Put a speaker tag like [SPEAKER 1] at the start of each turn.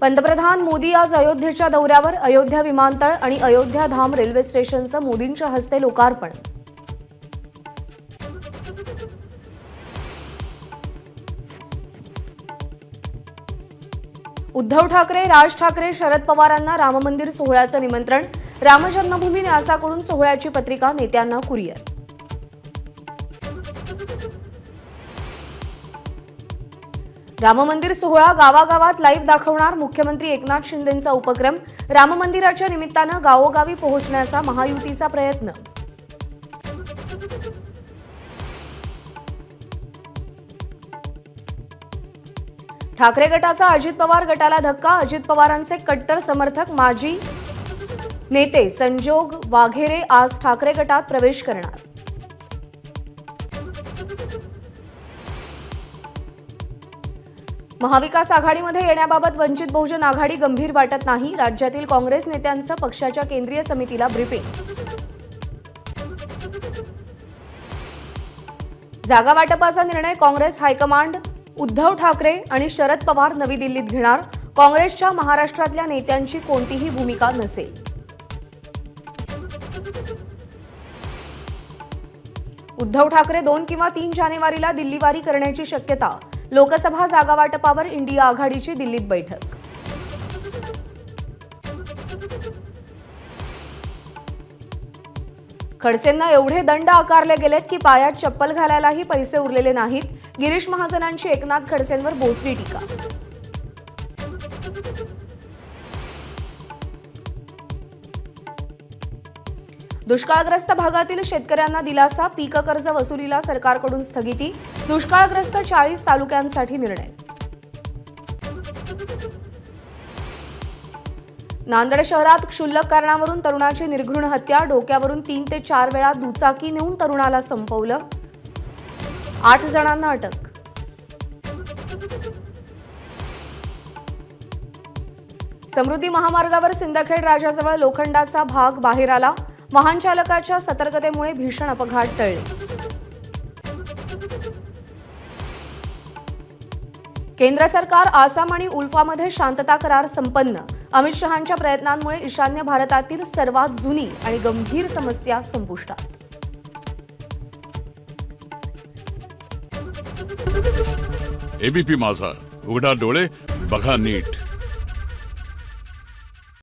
[SPEAKER 1] पंतप्रधान मोदी आज अयोध्येच्या दौऱ्यावर. अयोध्या विमानतळ आणि अयोध्या धाम रेल्वे स्टेशनचं मोदींच्या हस्ते लोकार्पण. उद्धव ठाकरे, राज ठाकरे, शरद पवारांना राम मंदिर सोहळ्याचं निमंत्रण. राम जन्मभूमी न्यासाकडून सोहळ्याची पत्रिका नेत्यांना कुरिअर. राम मंदिर सोहळा गावागावात लाईव्ह दाखवणार. मुख्यमंत्री एकनाथ शिंदेंचा उपक्रम. राम मंदिराच्या निमित्तानं गावोगावी पोहोचण्याचा महायुतीचा प्रयत्न. ठाकरे गटाचा अजित पवार गटाला धक्का. अजित पवारांचे कट्टर समर्थक माजी नेते संजोग वाघेरे आज ठाकरे गटात प्रवेश करणार. महाविकास आघाडीमध्ये येण्याबाबत वंचित बहुजन आघाडी गंभीर वाटत नाही. राज्यातील काँग्रेस नेत्यांचं पक्षाच्या केंद्रीय समितीला ब्रीफिंग. जागा वाटपाचा निर्णय काँग्रेस हायकमांड उद्धव ठाकरे आणि शरद पवार नवी दिल्लीत घेणार. काँग्रेसच्या महाराष्ट्रातल्या नेत्यांची कोणतीही भूमिका नसेल. उद्धव ठाकरे 2 किंवा 3 जानेवारीला दिल्लीवारी करण्याची शक्यता. लोकसभा जागा वाटपावर इंडिया आघाडीची दिल्लीत बैठक. खडसेंना एवढे दंड आकारले गेलेत की पायात चप्पल घालायलाही पैसे उरलेले नाहीत. गिरीश महाजनांची एकनाथ खडसेंवर बोचरी टीका. दुष्काळग्रस्त भागातील शेतकऱ्यांना दिलासा. पीक कर्ज वसुलीला सरकारकडून स्थगिती. दुष्काळग्रस्त 40 तालुक्यांसाठी निर्णय. नांदेड शहरात क्षुल्लक कारणावरून तरुणाची निर्घृण हत्या. डोक्यावरून 3 ते 4 वेळा दुचाकी नेऊन तरुणाला संपवलं. 8 जणांना अटक. समृद्धी महामार्गावर सिंदखेड राजाजवळ लोखंडाचा भाग बाहेर आला. वाहन चालकाच्या सतर्कतेमुळे भीषण अपघात टळले. केंद्र सरकार आसाम आणि उल्फामध्ये शांतता करार संपन्न. अमित शहांच्या प्रयत्नांमुळे ईशान्य भारतातील सर्वात जुनी आणि गंभीर समस्या संपुष्टात.
[SPEAKER 2] एबीपी माझा, उघडा डोळे बघा नीट.